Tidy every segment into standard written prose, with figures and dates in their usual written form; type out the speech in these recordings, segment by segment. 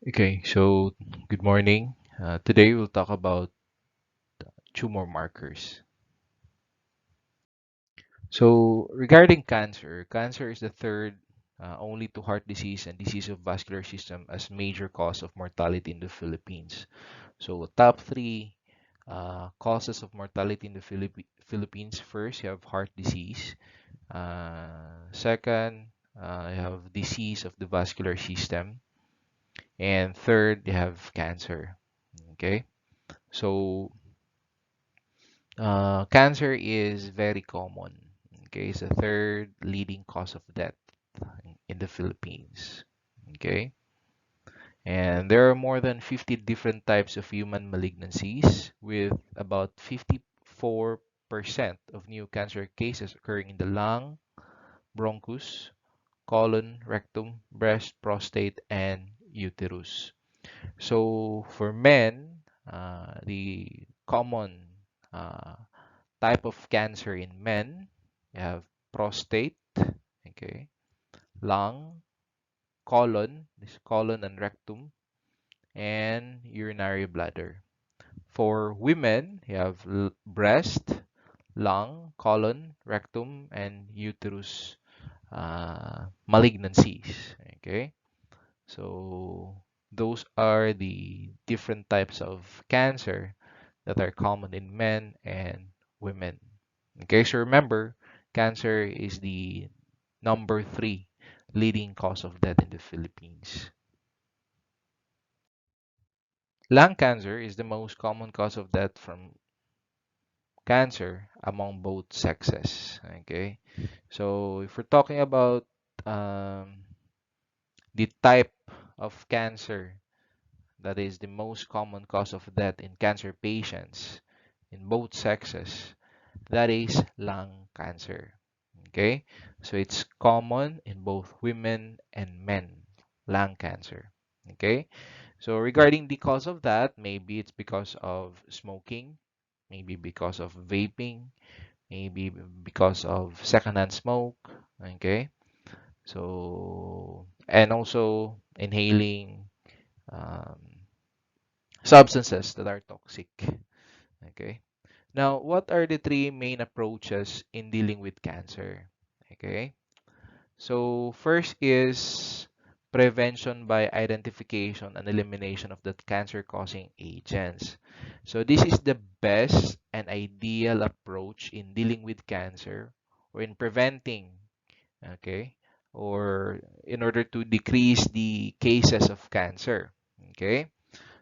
Okay, so good morning. Today we'll talk about tumor markers. So regarding cancer, cancer is the third only to heart disease and disease of vascular system as major cause of mortality in the Philippines. So top three causes of mortality in the Philippines. First, you have heart disease. Second, you have disease of the vascular system. And third, you have cancer. Okay, so cancer is very common. Okay, it's the third leading cause of death in the Philippines. Okay, and there are more than 50 different types of human malignancies, with about 54% of new cancer cases occurring in the lung, bronchus, colon, rectum, breast, prostate, and uterus. So for men, the common uh, type of cancer in men, you have prostate, okay, lung, colon, this colon and rectum, and urinary bladder. For women, you have breast, lung, colon, rectum, and uterus malignancies. Okay, so those are the different types of cancer that are common in men and women. Okay, so remember, cancer is the number three leading cause of death in the Philippines. Lung cancer is the most common cause of death from cancer among both sexes. Okay, so if we're talking about um, the type of cancer that is the most common cause of death in cancer patients in both sexes, that is lung cancer. Okay, so it's common in both women and men, lung cancer. Okay, so regarding the cause of that, maybe it's because of smoking, maybe because of vaping, maybe because of secondhand smoke. Okay, so and also inhaling um, substances that are toxic. Okay. Now, what are the three main approaches in dealing with cancer? Okay. So, first is prevention by identification and elimination of the cancer-causing agents. So, this is the best and ideal approach in dealing with cancer or in preventing, okay, or in order to decrease the cases of cancer. Okay.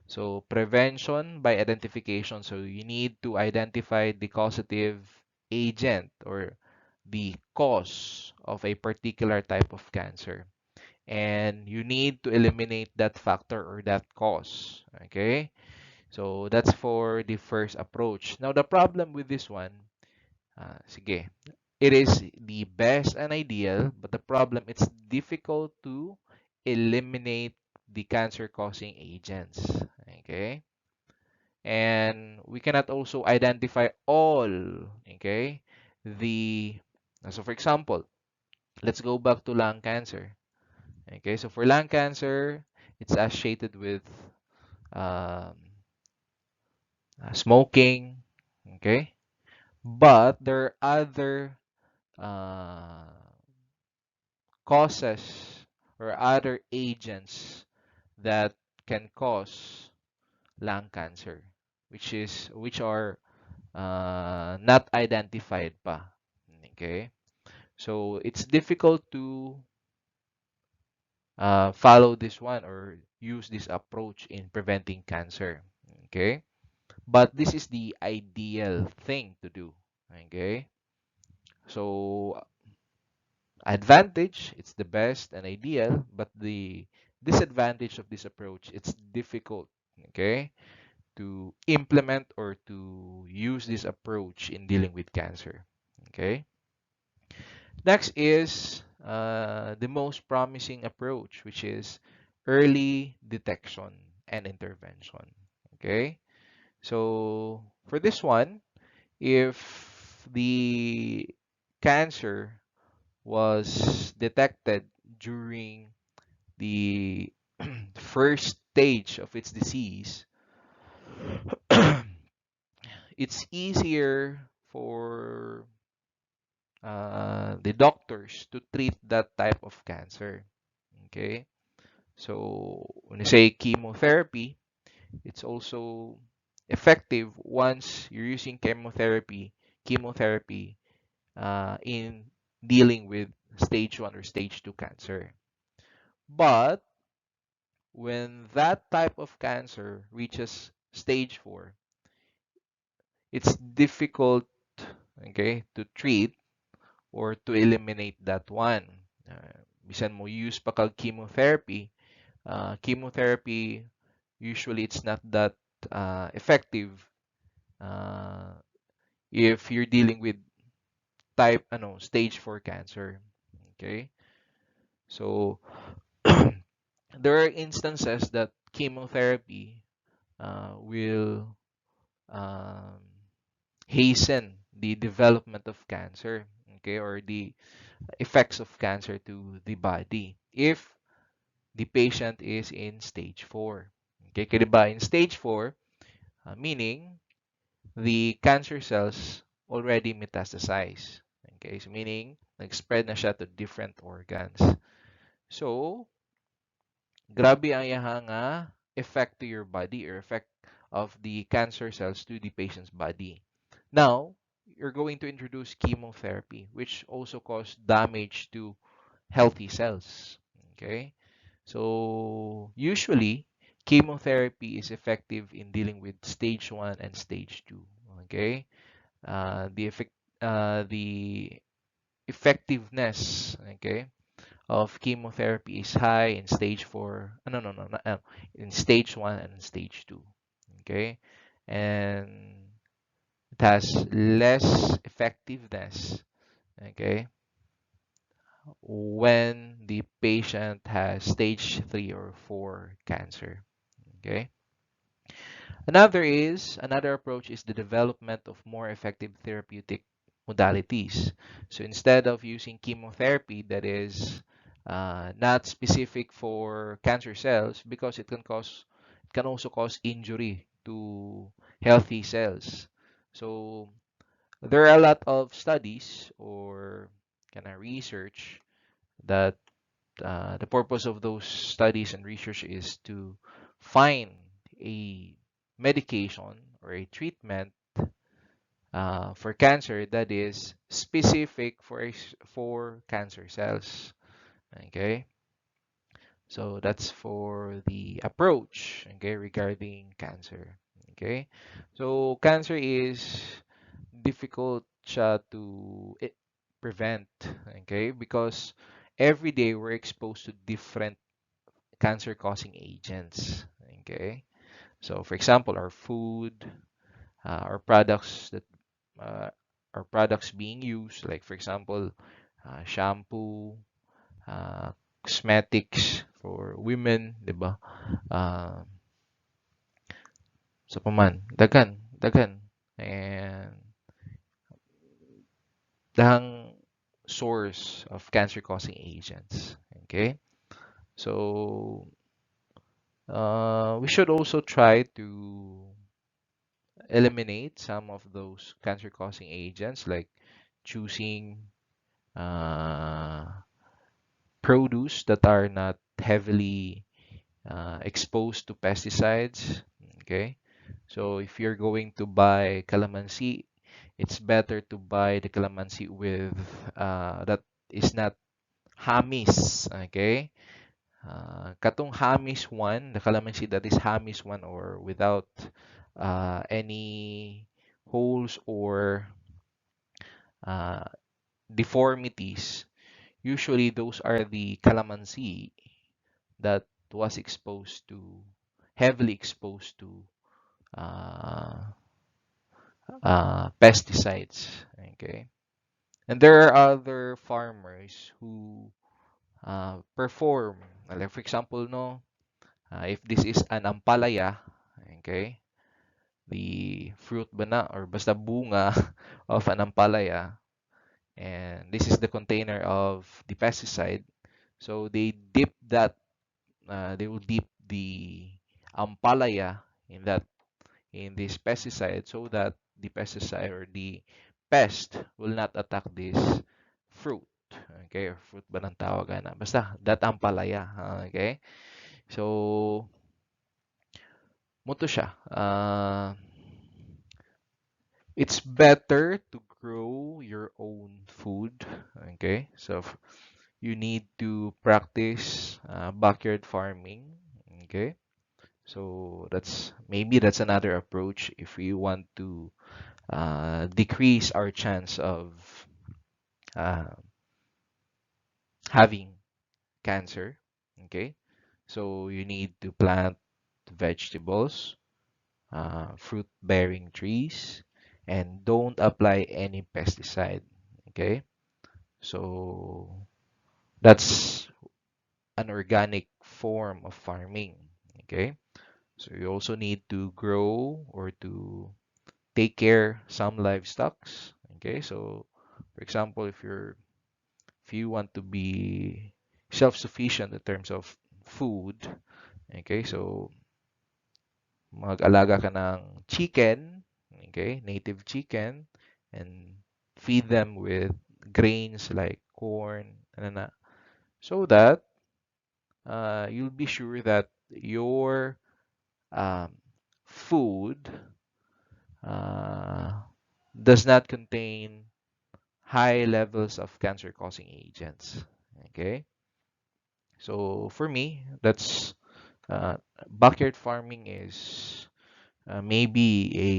So prevention by identification. So you need to identify the causative agent or the cause of a particular type of cancer. And you need to eliminate that factor or that cause. Okay? So that's for the first approach. Now the problem with this one, sige, it is the best and ideal, but the problem, it's difficult to eliminate the cancer causing agents. Okay? And we cannot also identify all, okay, the so for example, let's go back to lung cancer. Okay, so for lung cancer, it's associated with um, smoking. Okay, but there are other uh, causes or other agents that can cause lung cancer, which are not identified pa. Okay? So it's difficult to follow this one or use this approach in preventing cancer. Okay? But this is the ideal thing to do. Okay? So advantage, it's the best and ideal, but the disadvantage of this approach, it's difficult. Okay? To implement or to use this approach in dealing with cancer. Okay? Next is the most promising approach, which is early detection and intervention. Okay, so for this one, if the cancer was detected during the first stage of its disease, it's easier for the doctors to treat that type of cancer. Okay, so when you say chemotherapy, it's also effective once you're using chemotherapy in dealing with stage 1 or stage 2 cancer. But when that type of cancer reaches stage 4, it's difficult, okay, to treat or to eliminate that one. Bisan mo use pa kag chemotherapy, chemotherapy usually it's not that effective uh, if you're dealing with stage 4 cancer. Okay? So there are instances that chemotherapy will um, hasten the development of cancer, okay, or the effects of cancer to the body if the patient is in stage 4. Okay, kaya diba, in stage 4, meaning the cancer cells already metastasize. Okay, so meaning nag-spread na siya to different organs. So, grabe ang yaha nga effect to your body or effect of the cancer cells to the patient's body. Now, you're going to introduce chemotherapy, which also cause damage to healthy cells. Okay? So, usually, chemotherapy is effective in dealing with stage 1 and stage 2. Okay? The effectiveness, okay, of chemotherapy is high in stage 4. No, no, no, no, in stage 1 and stage 2. Okay? And it has less effectiveness, okay, when the patient has stage 3 or 4 cancer. Okay? Another approach is the development of more effective therapeutic modalities. So instead of using chemotherapy that is not specific for cancer cells, because it can also cause injury to healthy cells. So there are a lot of studies or kind of research that the purpose of those studies and research is to find a medication or a treatment for cancer that is specific for cancer cells. Okay, so that's for the approach, okay, regarding cancer. Okay, so cancer is difficult siya to prevent, okay, because every day we're exposed to different cancer causing agents. Okay, so for example, our food, our products that uh, our products being used, like for example, shampoo, uh, cosmetics for women, di ba? Uh, so paman, dagan, and dahang source of cancer causing agents. Okay, so we should also try to eliminate some of those cancer causing agents, like choosing uh, produce that are not heavily exposed to pesticides. Okay, so if you're going to buy calamansi, it's better to buy the calamansi with that is not hamis. Okay, katong hamis one, the calamansi that is hamis one or without any holes or uh, deformities, usually those are the calamansi that was exposed to, heavily exposed to uh, pesticides. Okay, and there are other farmers who perform, like for example, no, if this is an ampalaya, okay, the fruit ba na or basta bunga of an ampalaya, and this is the container of the pesticide. So they will dip the ampalaya in this pesticide so that the pesticide or the pest will not attack this fruit. Okay, or fruit ba ng tawagan na? Basta, that ampalaya. Okay? So, muto siya. It's better to grow your own food. Okay? So, you need to practice backyard farming. Okay? So, that's another approach if we want to decrease our chance of uh, having cancer. Okay, so you need to plant vegetables, fruit-bearing trees, and don't apply any pesticide. Okay, so that's an organic form of farming. Okay, so you also need to grow or to take care some livestocks. Okay, so for example, if you want to be self-sufficient in terms of food, okay, so mag-alaga ka ng chicken, okay, native chicken, and feed them with grains like corn, and so that you'll be sure that your um, food uh, does not contain high levels of cancer-causing agents. Okay, so for me, that's backyard farming is maybe a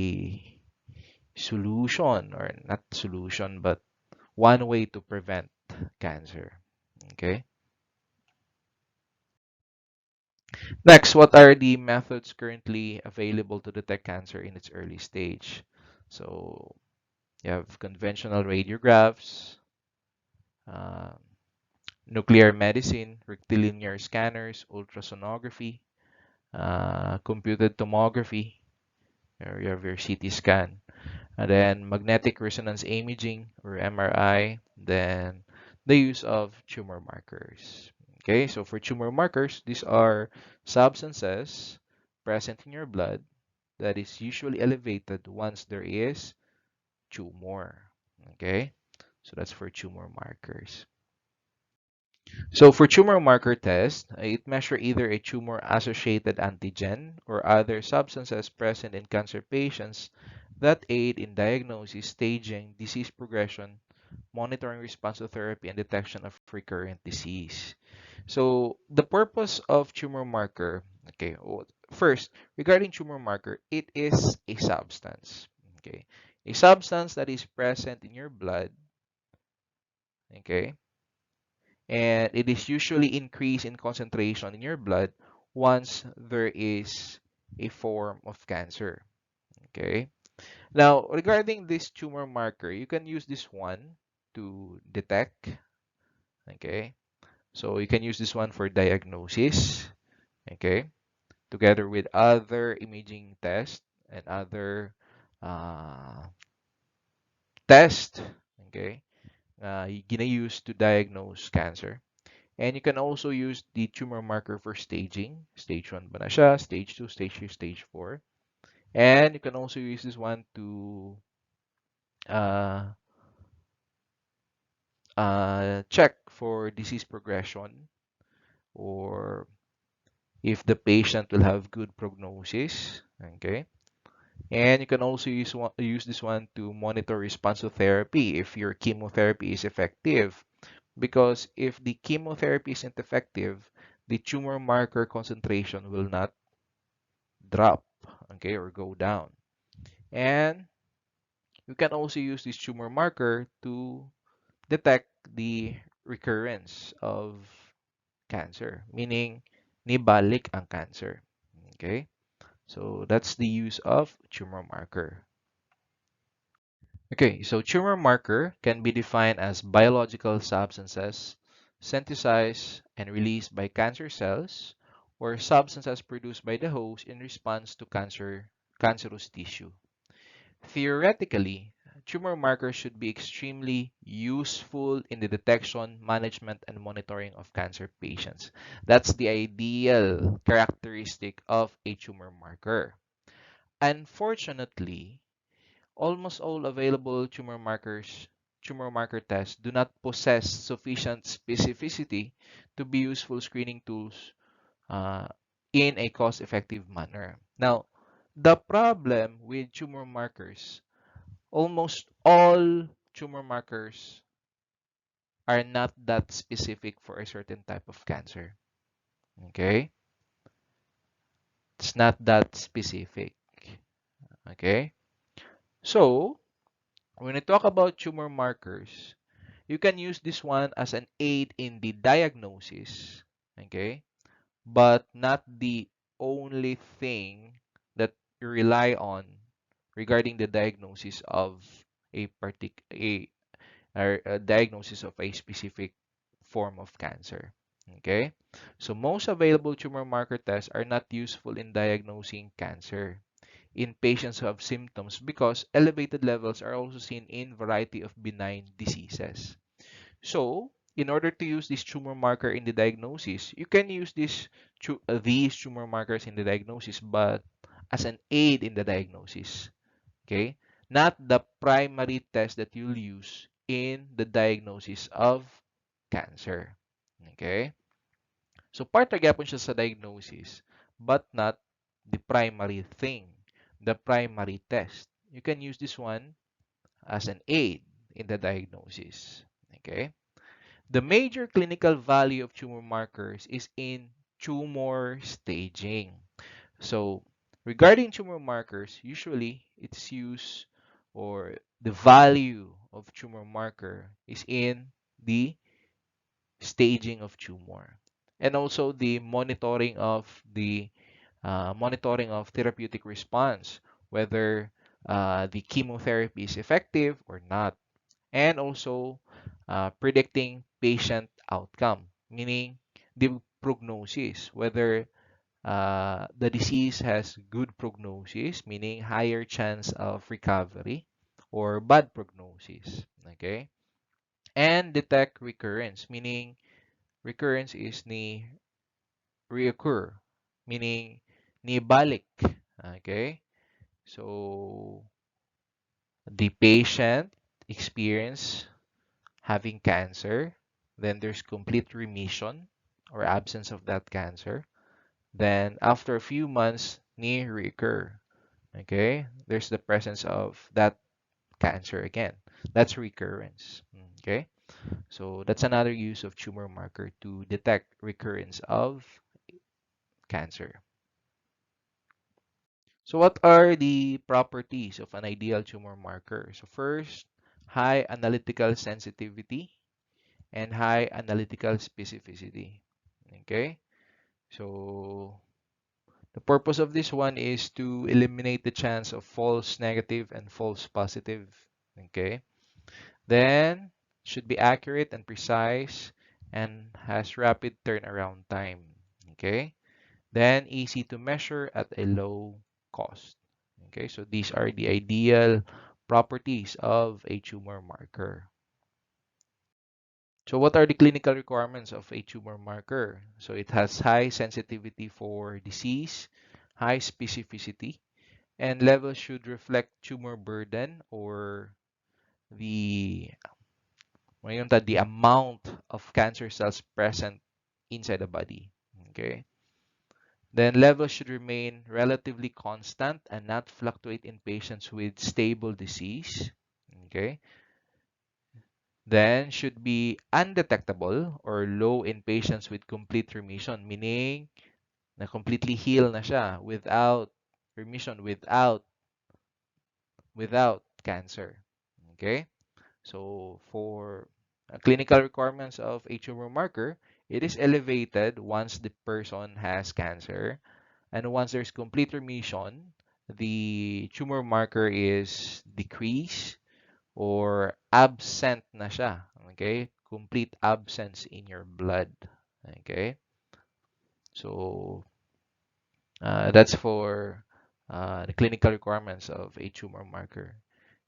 solution, or not solution, but one way to prevent cancer. Okay. Next, what are the methods currently available to detect cancer in its early stage? So you have conventional radiographs, uh, nuclear medicine, rectilinear scanners, ultrasonography, computed tomography, or you have your CT scan. And then magnetic resonance imaging or MRI, then the use of tumor markers. Okay, so for tumor markers, these are substances present in your blood that is usually elevated once there is tumor. Okay, so that's for tumor markers. So for tumor marker test, it measures either a tumor-associated antigen or other substances present in cancer patients that aid in diagnosis, staging, disease progression, monitoring response to therapy, and detection of recurrent disease. So the purpose of tumor marker, okay, first, regarding tumor marker, it is a substance, okay, a substance that is present in your blood, okay, and it is usually increased in concentration in your blood once there is a form of cancer. Okay. Now, regarding this tumor marker, you can use this one to detect. Okay. So you can use this one for diagnosis. Okay. Together with other imaging tests and other uh, tests. Okay. You're gonna use to diagnose cancer. And you can also use the tumor marker for staging. Stage 1 ba na siya, stage 2, stage 3, stage 4. And you can also use this one to uh, check for disease progression, or if the patient will have good prognosis. Okay. And you can also use this one to monitor response to therapy if your chemotherapy is effective. Because if the chemotherapy isn't effective, the tumor marker concentration will not drop, okay, or go down. And you can also use this tumor marker to detect the recurrence of cancer, meaning nibalik ang cancer. Okay, so that's the use of tumor marker. Okay, so tumor marker can be defined as biological substances synthesized and released by cancer cells, or substances produced by the host in response to cancerous tissue. Theoretically, tumor markers should be extremely useful in the detection, management, and monitoring of cancer patients. That's the ideal characteristic of a tumor marker. Unfortunately, almost all available tumor marker tests do not possess sufficient specificity to be useful screening tools uh, in a cost-effective manner. Now, the problem with tumor markers, almost all tumor markers are not that specific for a certain type of cancer. Okay? It's not that specific. Okay? So, when I talk about tumor markers, you can use this one as an aid in the diagnosis, okay? But not the only thing that you rely on regarding the diagnosis of a diagnosis of a specific form of cancer. Okay? So most available tumor marker tests are not useful in diagnosing cancer in patients who have symptoms because elevated levels are also seen in variety of benign diseases. So, in order to use this tumor marker in the diagnosis, you can use these tumor markers in the diagnosis, but as an aid in the diagnosis, okay? Not the primary test that you'll use in the diagnosis of cancer, okay? So, part gyapon siya sa diagnosis, but not the primary thing, the primary test. You can use this one as an aid in the diagnosis, okay? The major clinical value of tumor markers is in tumor staging. So, regarding tumor markers, usually it's used, or the value of tumor marker is in the staging of tumor, and also the monitoring of therapeutic response, whether the chemotherapy is effective or not, and also predicting patient outcome, meaning the prognosis, whether the disease has good prognosis, meaning higher chance of recovery, or bad prognosis. Okay, and detect recurrence, meaning recurrence is ni reoccur, meaning ni balik. Okay, so the patient experience having cancer, then there's complete remission or absence of that cancer. Then after a few months, ni recur. Okay, there's the presence of that cancer again. That's recurrence. Okay, so that's another use of tumor marker to detect recurrence of cancer. So what are the properties of an ideal tumor marker? So first, high analytical sensitivity and high analytical specificity. Okay, so the purpose of this one is to eliminate the chance of false negative and false positive. Okay, then should be accurate and precise and has rapid turnaround time. Okay, then easy to measure at a low cost. Okay, so these are the ideal properties of a tumor marker. So what are the clinical requirements of a tumor marker? So it has high sensitivity for disease, high specificity, and levels should reflect tumor burden, or the the amount of cancer cells present inside the body. Okay. Then levels should remain relatively constant and not fluctuate in patients with stable disease. Okay. Then should be undetectable or low in patients with complete remission, meaning na completely heal na siya without remission, without cancer. Okay? So for clinical requirements of a tumor marker, it is elevated once the person has cancer, and once there's complete remission, the tumor marker is decreased or absent na siya. Okay? Complete absence in your blood. Okay? So that's for the clinical requirements of a tumor marker.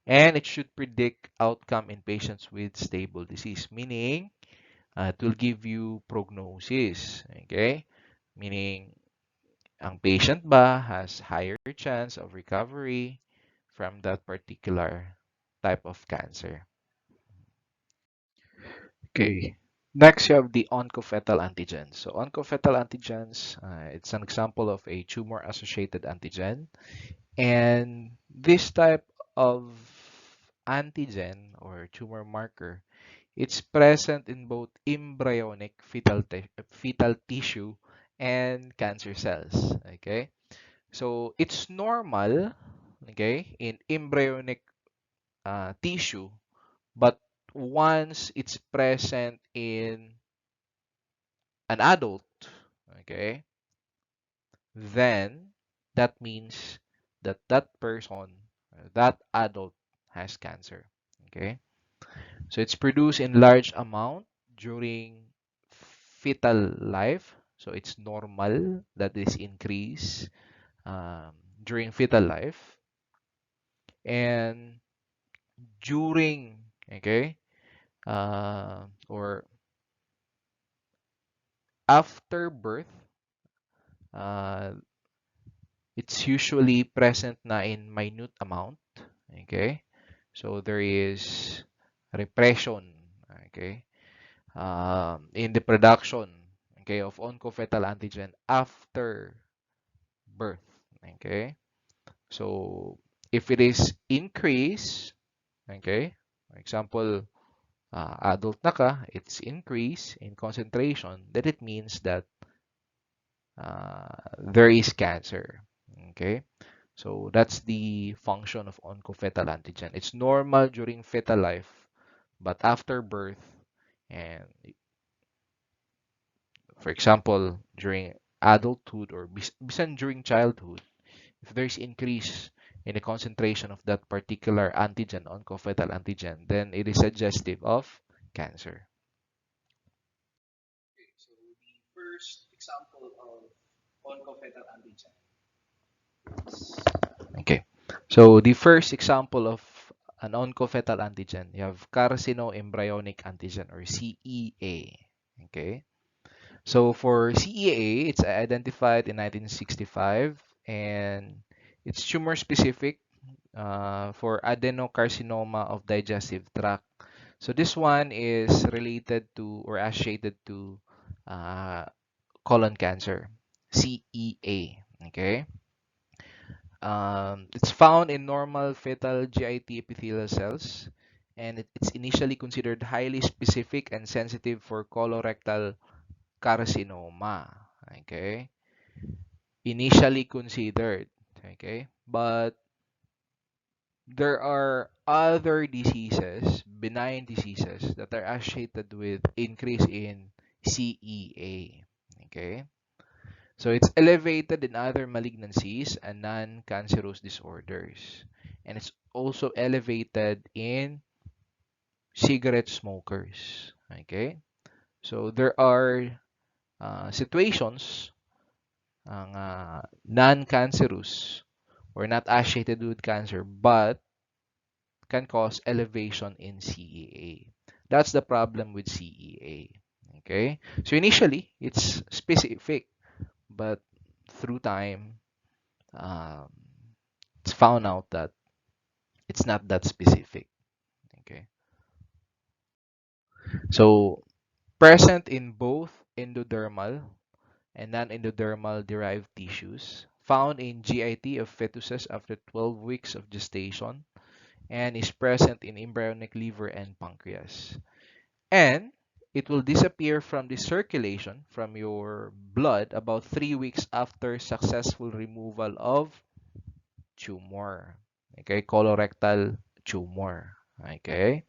and it should predict outcome in patients with stable disease, meaning it will give you prognosis, okay? Meaning, ang patient ba has higher chance of recovery from that particular type of cancer. Okay. Next, you have the oncofetal antigens. So oncofetal antigens, it's an example of a tumor-associated antigen. And this type of antigen or tumor marker, it's present in both embryonic fetal tissue and cancer cells. Okay, so it's normal, okay, in embryonic tissue, but once it's present in an adult, okay, then that means that that person, that adult, has cancer. Okay, so it's produced in large amount during fetal life. So it's normal that this increase during fetal life, and during, okay, or after birth, uh, it's usually present na in minute amount. Okay, so there is repression, okay, in the production, okay, of oncofetal antigen after birth. Okay, so if it is increase, okay, for example, adult na ka, it's increase in concentration, then it means that there is cancer. Okay, so that's the function of oncofetal antigen. It's normal during fetal life, but after birth, and for example, during adulthood or bisan during childhood, if there's increase in the concentration of that particular antigen, oncofetal antigen, then it is suggestive of cancer. Okay, so the first example of oncofetal antigen. Okay, so the first example of an oncofetal antigen, you have carcinoembryonic antigen or CEA. Okay, so for CEA, it's identified in 1965 and it's tumor specific for adenocarcinoma of digestive tract. So this one is related to or associated to uh, colon cancer, CEA. Okay. It's found in normal fetal GIT epithelial cells, and it's initially considered highly specific and sensitive for colorectal carcinoma. Okay, initially considered. Okay, but there are other diseases, benign diseases, that are associated with increase in CEA. Okay, so it's elevated in other malignancies and non-cancerous disorders. And it's also elevated in cigarette smokers. Okay, so there are situations non-cancerous or not associated with cancer, but can cause elevation in CEA. That's the problem with CEA. Okay, so initially it's specific, but through time, um, it's found out that it's not that specific. Okay, so present in both endodermal and non-endodermal derived tissues, found in GIT of fetuses after 12 weeks of gestation, and is present in embryonic liver and pancreas. And it will disappear from the circulation from your blood about 3 weeks after successful removal of tumor. Okay, colorectal tumor. Okay,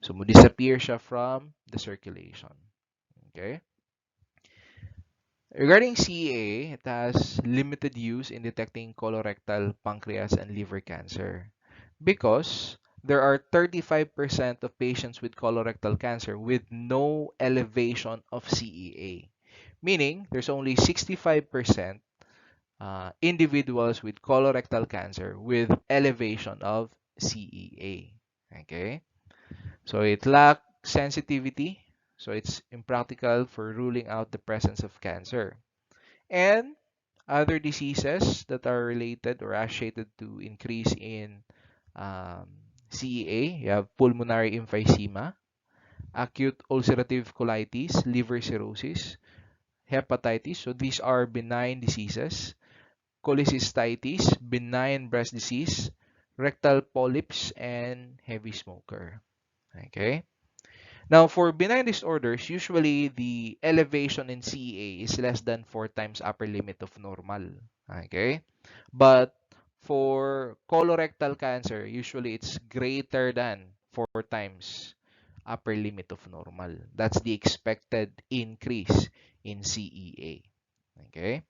so disappear siya from the circulation. Okay. Regarding CEA, it has limited use in detecting colorectal, pancreas, and liver cancer because there are 35% of patients with colorectal cancer with no elevation of CEA, meaning there's only 65% individuals with colorectal cancer with elevation of CEA. Okay, so it lacks sensitivity, so it's impractical for ruling out the presence of cancer. And other diseases that are related or associated to increase in um, CEA, you have pulmonary emphysema, acute ulcerative colitis, liver cirrhosis, hepatitis. So these are benign diseases. Cholecystitis, benign breast disease, rectal polyps, and heavy smoker. Okay. Now, for benign disorders, usually the elevation in CEA is less than 4 times upper limit of normal. Okay. But for colorectal cancer, usually it's greater than 4 times upper limit of normal. That's the expected increase in CEA. Okay.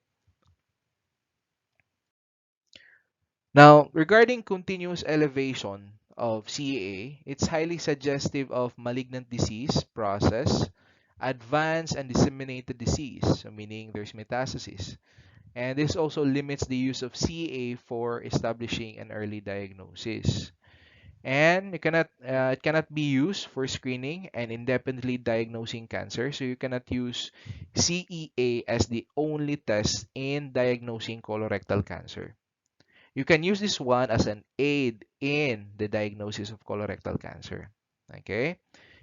Now, regarding continuous elevation of CEA, it's highly suggestive of malignant disease process, advanced and disseminated disease, so meaning there's metastasis. And this also limits the use of CEA for establishing an early diagnosis. And it cannot be used for screening and independently diagnosing cancer. So you cannot use CEA as the only test in diagnosing colorectal cancer. You can use this one as an aid in the diagnosis of colorectal cancer. Okay?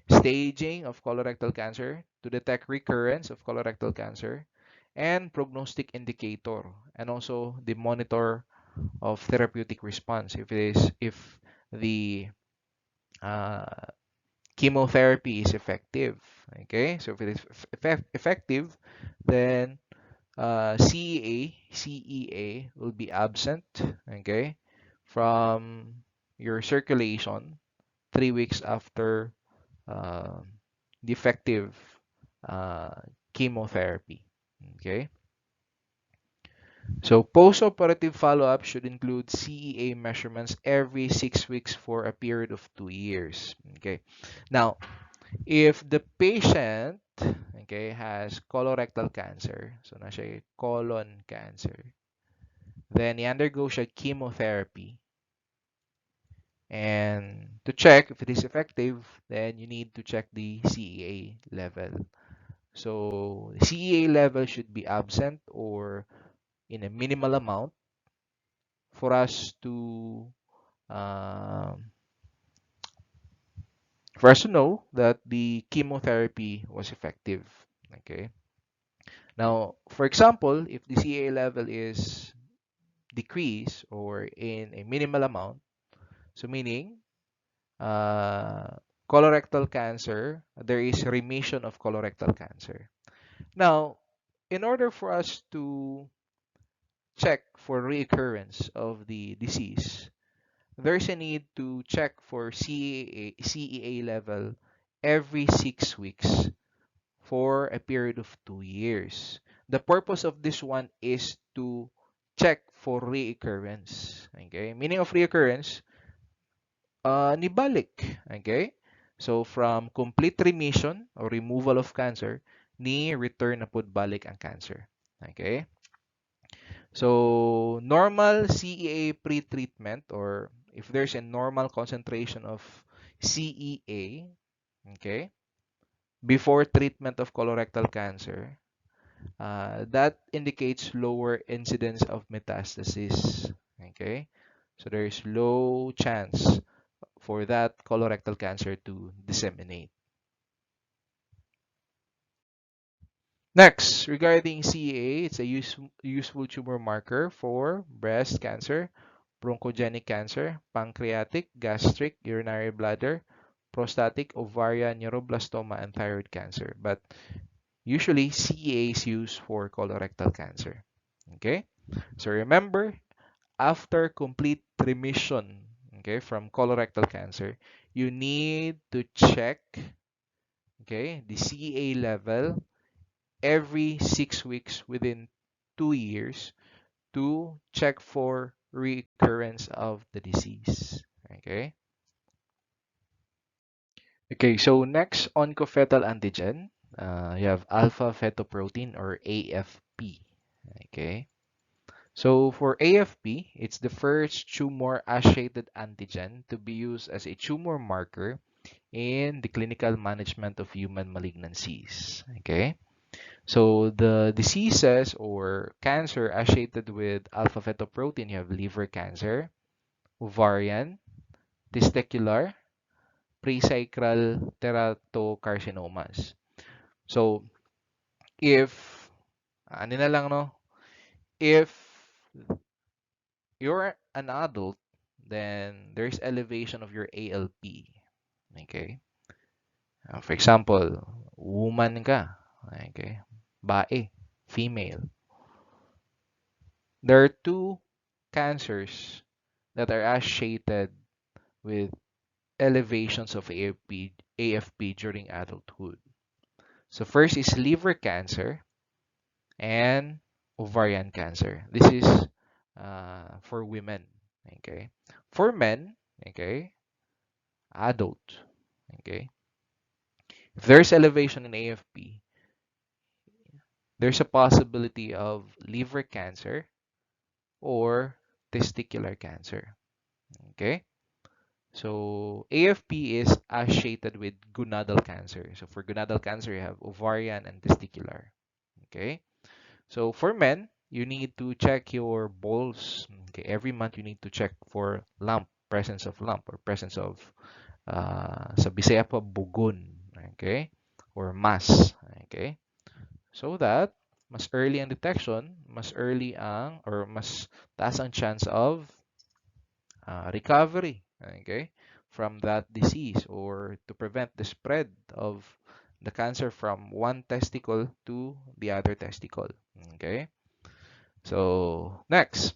Staging of colorectal cancer to detect recurrence of colorectal cancer and prognostic indicator, and also the monitor of therapeutic response if the uh, chemotherapy is effective. Okay? So if it is effective, then CEA will be absent, okay, from your circulation 3 weeks after uh, the effective uh, chemotherapy. Okay, so post-operative follow-up should include CEA measurements every 6 weeks for a period of 2 years. Okay, now if the patient, okay, has colorectal cancer, so na siya colon cancer, then i-undergo siya chemotherapy. And to check if it is effective, then you need to check the CEA level. So the CEA level should be absent or in a minimal amount for us to um, know that the chemotherapy was effective. Okay. Now, for example, if the CEA level is decreased or in a minimal amount, so meaning colorectal cancer, there is remission of colorectal cancer. Now, in order for us to check for reoccurrence of the disease, there's a need to check for CEA level every 6 weeks for a period of 2 years. The purpose of this one is to check for reoccurrence. Okay? Meaning of reoccurrence, nibalik. Okay? So, from complete remission or removal of cancer, ni return na pud balik ang cancer. Okay? So, normal CEA pre-treatment or if there's a normal concentration of CEA, okay, before treatment of colorectal cancer, that indicates lower incidence of metastasis. Okay, so there is low chance for that colorectal cancer to disseminate. Next, regarding CEA, it's a useful tumor marker for breast cancer, bronchogenic cancer, pancreatic, gastric, urinary bladder, prostatic, ovarian, neuroblastoma, and thyroid cancer. But usually, CEA is used for colorectal cancer. Okay, so remember, after complete remission, okay, from colorectal cancer, you need to check, okay, the CEA level every 6 weeks within 2 years to check for recurrence of the disease. Okay. Okay, so next, oncofetal antigen. You have alpha fetoprotein or AFP. Okay. So for AFP, it's the first tumor-associated antigen to be used as a tumor marker in the clinical management of human malignancies. Okay, so the diseases or cancer associated with alpha fetoprotein, you have liver cancer, ovarian, testicular, presacral teratocarcinomas. So if ano na lang no, if you're an adult, then there's elevation of your ALP. Okay. For example, woman ka. Okay. Bae, female. There are two cancers that are associated with elevations of AFP during adulthood. So first is liver cancer and ovarian cancer. This is for women. Okay. For men, okay, adult. Okay. If there's elevation in AFP, there's a possibility of liver cancer or testicular cancer. Okay. So AFP is associated with gonadal cancer. So for gonadal cancer, you have ovarian and testicular. Okay. So for men, you need to check your balls. Okay. Every month, you need to check for presence of lump or presence of sa Bisaya pa bugon. Okay. Or mass. Okay. So that mas early ang detection, mas early ang or mas taas ang chance of recovery, okay, from that disease or to prevent the spread of the cancer from one testicle to the other testicle. Okay. So next,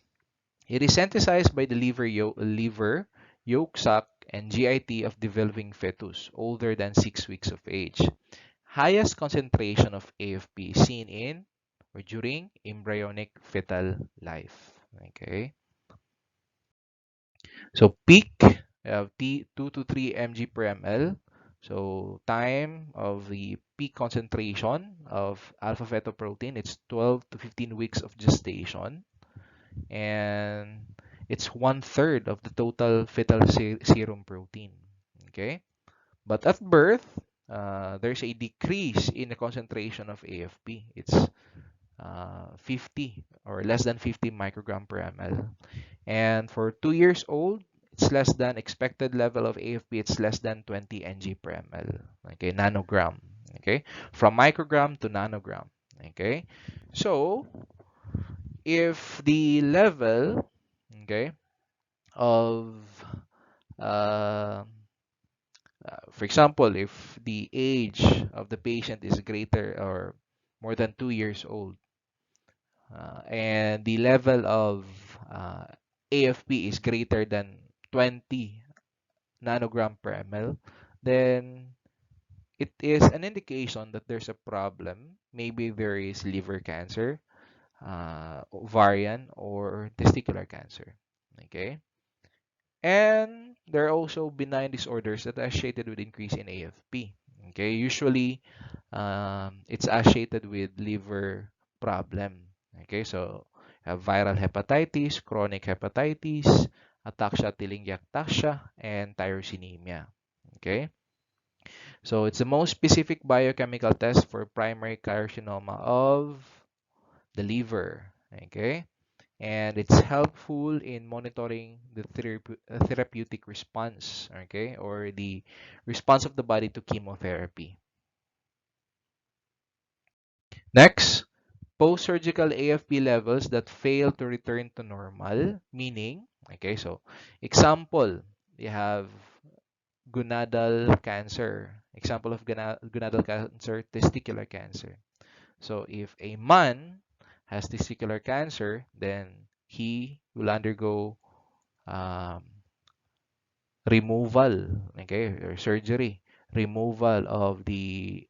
it is synthesized by the liver, yolk sac, and GIT of developing fetus older than 6 weeks of age. Highest concentration of AFP seen in or during embryonic fetal life. Okay. So peak, T 2 to 3 mg per ml. So time of the peak concentration of alpha fetoprotein, it's 12 to 15 weeks of gestation, and it's 1/3 of the total fetal serum protein. Okay, but at birth, there's a decrease in the concentration of AFP. It's 50 or less than 50 microgram per ml. And for 2 years old, it's less than expected level of AFP. It's less than 20 ng per ml. Okay, nanogram. Okay, from microgram to nanogram. Okay, so if the level, okay, of uh, for example, if the age of the patient is greater or more than 2 years old, and the level of uh, AFP is greater than 20 nanogram per ml, then it is an indication that there's a problem. Maybe there is liver cancer, ovarian, or testicular cancer. Okay. And there are also benign disorders that are associated with increase in AFP. Okay. Usually, it's associated with liver problem. Okay. So, have viral hepatitis, chronic hepatitis, ataxia telangiectasia, and tyrosinemia. Okay. So it's the most specific biochemical test for primary carcinoma of the liver. Okay. And it's helpful in monitoring the therapeutic response, okay, or the response of the body to chemotherapy. Next, post-surgical AFP levels that fail to return to normal, meaning, okay, so example, you have gonadal cancer. Example of gonadal cancer, testicular cancer. So if a man has testicular cancer, then he will undergo um, removal, okay, or surgery, removal of the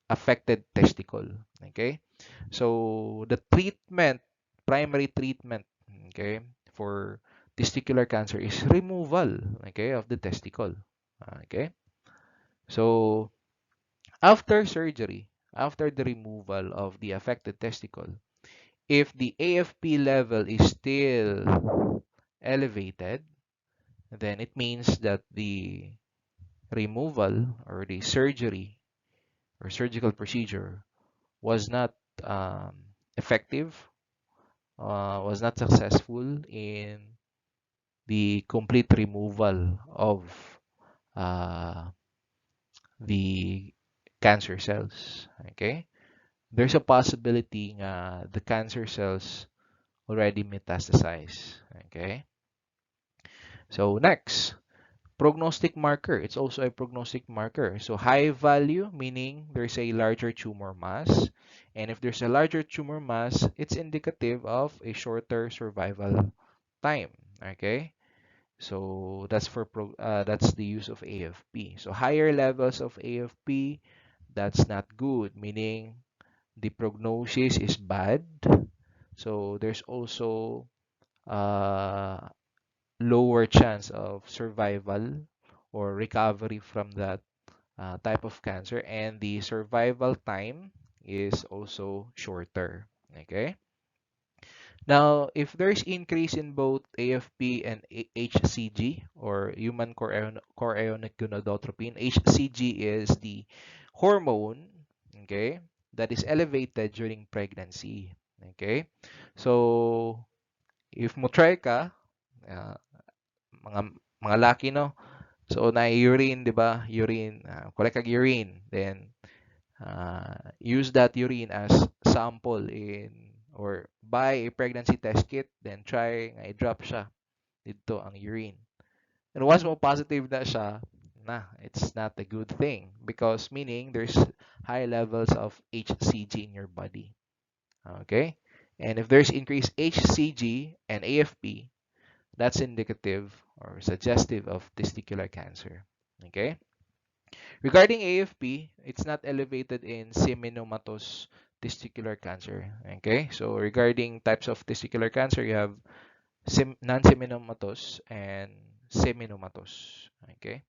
affected testicle, okay. So the treatment, primary treatment, okay, for testicular cancer is removal, okay, of the testicle, okay. So after surgery, after the removal of the affected testicle, If the AFP level is still elevated, then it means that the removal or the surgery or surgical procedure was not um, effective, was not successful in the complete removal of uh, the cancer cells. Okay, there's a possibility nga the cancer cells already metastasize. Okay, so next, prognostic marker. It's also a prognostic marker. So high value, meaning there's a larger tumor mass. And if there's a larger tumor mass, it's indicative of a shorter survival time. Okay? So that's the use of AFP. So higher levels of AFP, that's not good, meaning the prognosis is bad. So there's also uh, lower chance of survival or recovery from that type of cancer, and the survival time is also shorter. Okay. Now, if there's increase in both AFP and HCG, or human chorionic gonadotropin, HCG is the hormone, okay, that is elevated during pregnancy. Okay, so if mo try ka, uh, mga mga laki, no, so na-urine, 'di ba? Urine, collect kag urine, then use that urine as sample in or buy a pregnancy test kit, then try nga i-drop siya dito ang urine. And once mo positive na siya, it's not a good thing because meaning there's high levels of HCG in your body. Okay? And if there's increased HCG and AFP, that's indicative or suggestive of testicular cancer. Okay? Regarding AFP, it's not elevated in seminomatous testicular cancer. Okay? So regarding types of testicular cancer, you have non-seminomatous and seminomatous. Okay?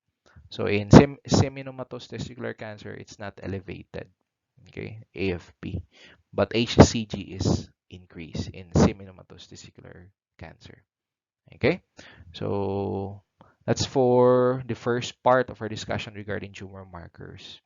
So in seminomatous testicular cancer, it's not elevated. Okay? AFP. But HCG is increased in seminomatous testicular cancer. Okay, so that's for the first part of our discussion regarding tumor markers.